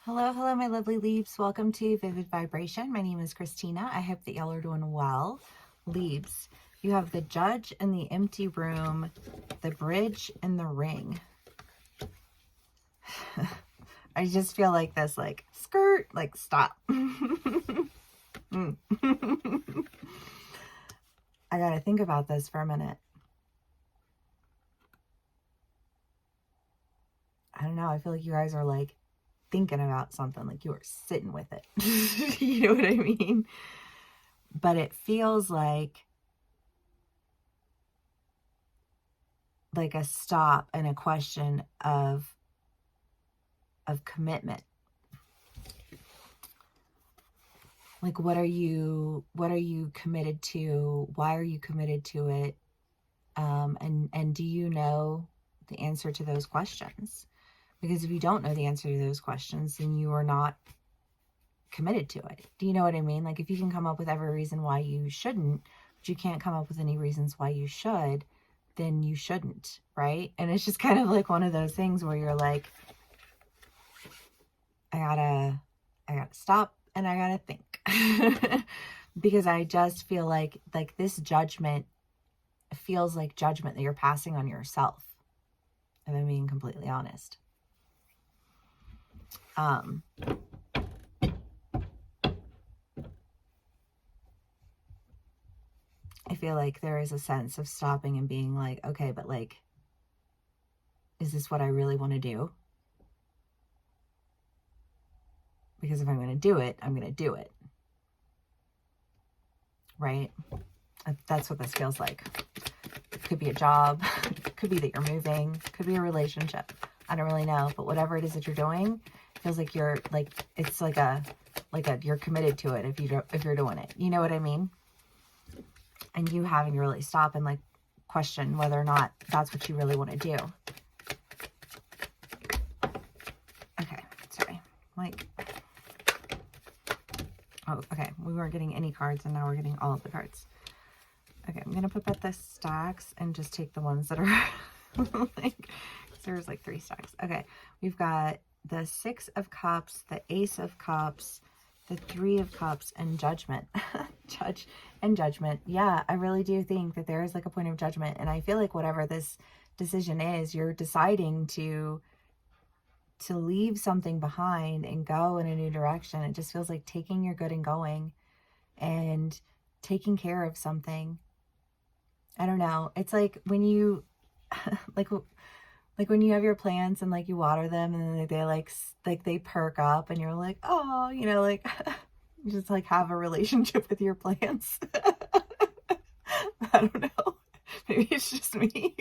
Hello, hello, my lovely leaves. Welcome to Vivid Vibration. My name is Christina. I hope that y'all are doing well. Leaves, you have the Judge and the Empty Room, the Bridge and the Ring. I just feel like this, like, skirt, like, stop. I gotta think about this for a minute. I don't know. I feel like you guys are, like, thinking about something, like you are sitting with it. You know what I mean? But it feels like a stop and a question of commitment. Like, what are you committed to? Why are you committed to it? And do you know the answer to those questions? Because if you don't know the answer to those questions, then you are not committed to it. Do you know what I mean? Like, if you can come up with every reason why you shouldn't, but you can't come up with any reasons why you should, then you shouldn't, right? And it's just kind of like one of those things where you're like, I gotta stop and I gotta think. Because I just feel like this judgment feels like judgment that you're passing on yourself, if I'm being completely honest. I feel like there is a sense of stopping and being like, okay, but like, is this what I really want to do? Because if I'm going to do it, I'm going to do it. Right? That's what this feels like. It could be a job. It could be that you're moving. It could be a relationship. I don't really know. But whatever it is that you're doing, it feels like you're like, it's like a you're committed to it if you're doing it. You know what I mean? And you having to really stop and like question whether or not that's what you really want to do. Okay, sorry. Like, oh, okay. We weren't getting any cards and now we're getting all of the cards. Okay, I'm going to put back the stacks and just take the ones that are like, there's like 3 stacks. Okay, we've got the 6 of Cups, the Ace of Cups, the 3 of Cups, and Judgment. Judge and Judgment. Yeah, I really do think that there is like a point of judgment. And I feel like whatever this decision is, you're deciding to leave something behind and go in a new direction. It just feels like taking your good and going and taking care of something. I don't know. It's like when you like when you have your plants and like you water them and then they like they perk up and you're like, oh, you know, like you just like have a relationship with your plants. I don't know. Maybe it's just me.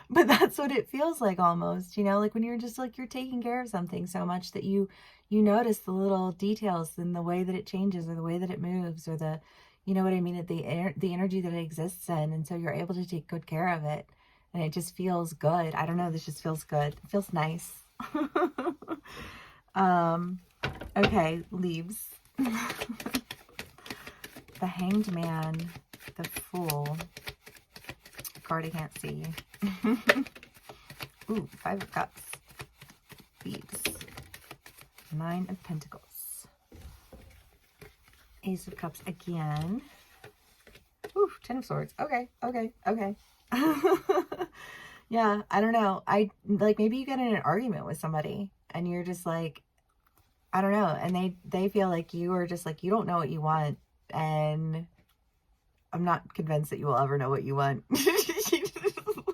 But that's what it feels like almost, you know, like when you're just like you're taking care of something so much that you notice the little details in the way that it changes or the way that it moves or the, you know what I mean, the energy that it exists in, and so you're able to take good care of it, and it just feels good. I don't know, this just feels good. It feels nice. Okay, leaves. The Hanged Man, the Fool. Card I can't see. Ooh, 5 of Cups. Leaves. 9 of Pentacles. Ace of Cups again. Ooh, 10 of Swords. Okay. Yeah, I don't know. I like, maybe you get in an argument with somebody and you're just like, I don't know, and they feel like you are just like, you don't know what you want, and I'm not convinced that you will ever know what you want.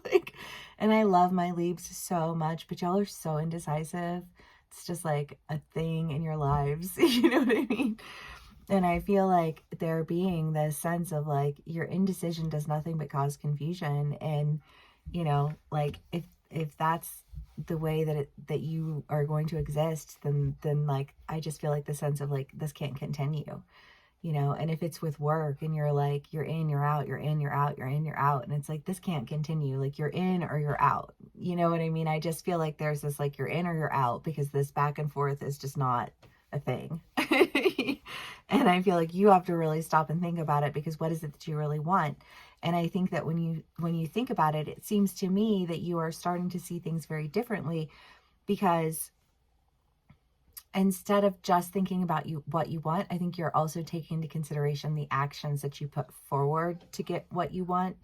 Like, and I love my leaves so much, but y'all are so indecisive. It's just like a thing in your lives. You know what I mean? And I feel like there being this sense of like your indecision does nothing but cause confusion. And, you know, like if that's the way that you are going to exist, then like, I just feel like the sense of like, this can't continue. You know, and if it's with work and you're like, you're in, you're out, you're in, you're out, you're in, you're out, and it's like, this can't continue. Like, you're in or you're out. You know what I mean? I just feel like there's this, like, you're in or you're out, because this back and forth is just not a thing. And I feel like you have to really stop and think about it, because what is it that you really want? And I think that when you think about it, it seems to me that you are starting to see things very differently, because instead of just thinking about what you want, I think you're also taking into consideration the actions that you put forward to get what you want.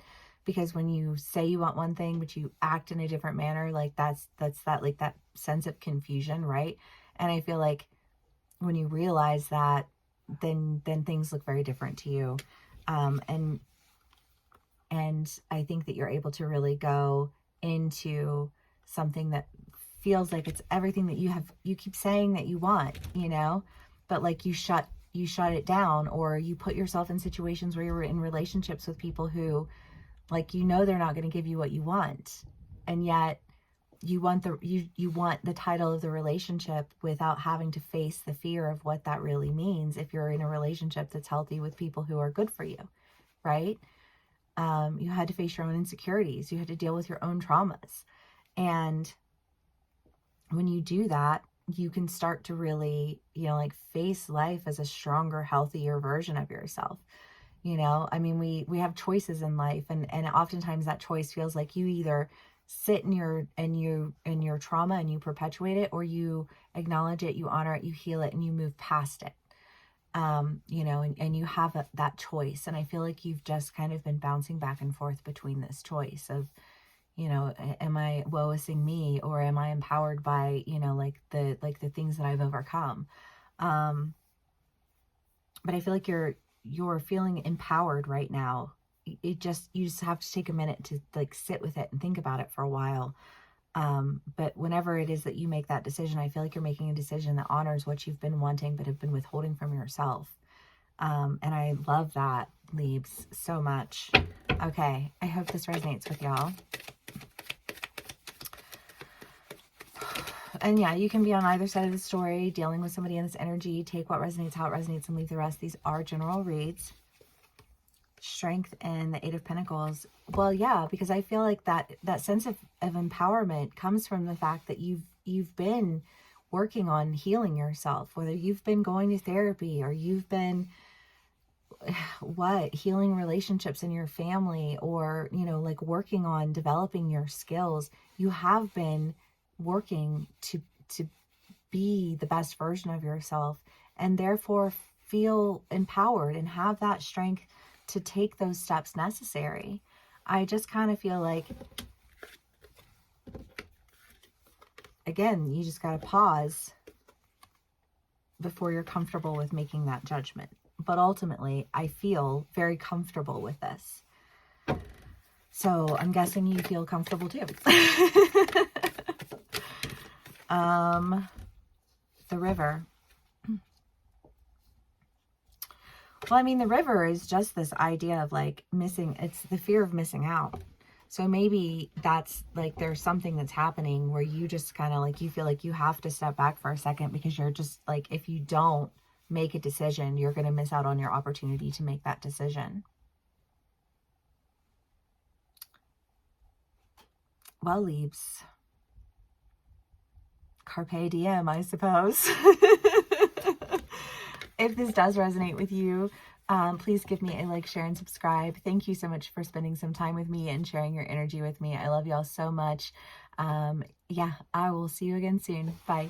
Because when you say you want one thing, but you act in a different manner, like that's that, like that sense of confusion, right? And I feel like when you realize that, then things look very different to you. And I think that you're able to really go into something that feels like it's everything that you keep saying that you want, you know, but like you shut it down, or you put yourself in situations where you're in relationships with people who, like, you know, they're not going to give you what you want, and yet you want you want the title of the relationship without having to face the fear of what that really means if you're in a relationship that's healthy with people who are good for you, right? You had to face your own insecurities. You had to deal with your own traumas. And when you do that, you can start to really, you know, like face life as a stronger, healthier version of yourself. You know, I mean, we have choices in life, and oftentimes that choice feels like you either sit in your trauma and you perpetuate it, or you acknowledge it, you honor it, you heal it, and you move past it. You know, and you have that choice. And I feel like you've just kind of been bouncing back and forth between this choice of, you know, am I woeing me, or am I empowered by, you know, like the things that I've overcome? But I feel like you're feeling empowered right now. You just have to take a minute to like sit with it and think about it for a while. But whenever it is that you make that decision, I feel like you're making a decision that honors what you've been wanting but have been withholding from yourself. And I love that, Leaves, so much. Okay, I hope this resonates with y'all. And yeah, you can be on either side of the story, dealing with somebody in this energy. Take what resonates, how it resonates, and leave the rest. These are general reads. Strength and the Eight of Pentacles. Well, yeah, because I feel like that sense of empowerment comes from the fact that you've been working on healing yourself, whether you've been going to therapy, or you've been healing relationships in your family, or, you know, like working on developing your skills. You have been working to be the best version of yourself, and therefore feel empowered and have that strength to take those steps necessary. I just kind of feel like, again, you just got to pause before you're comfortable with making that judgment. But ultimately, I feel very comfortable with this. So I'm guessing you feel comfortable too. The River. Well, I mean, the River is just this idea of like missing. It's the fear of missing out. So maybe that's like, there's something that's happening where you just kind of like, you feel like you have to step back for a second, because you're just like, if you don't make a decision, you're going to miss out on your opportunity to make that decision. Well, Leaves, carpe diem, I suppose. If this does resonate with you, please give me a like, share, and subscribe. Thank you so much for spending some time with me and sharing your energy with me. I love y'all so much. Yeah, I will see you again soon. Bye.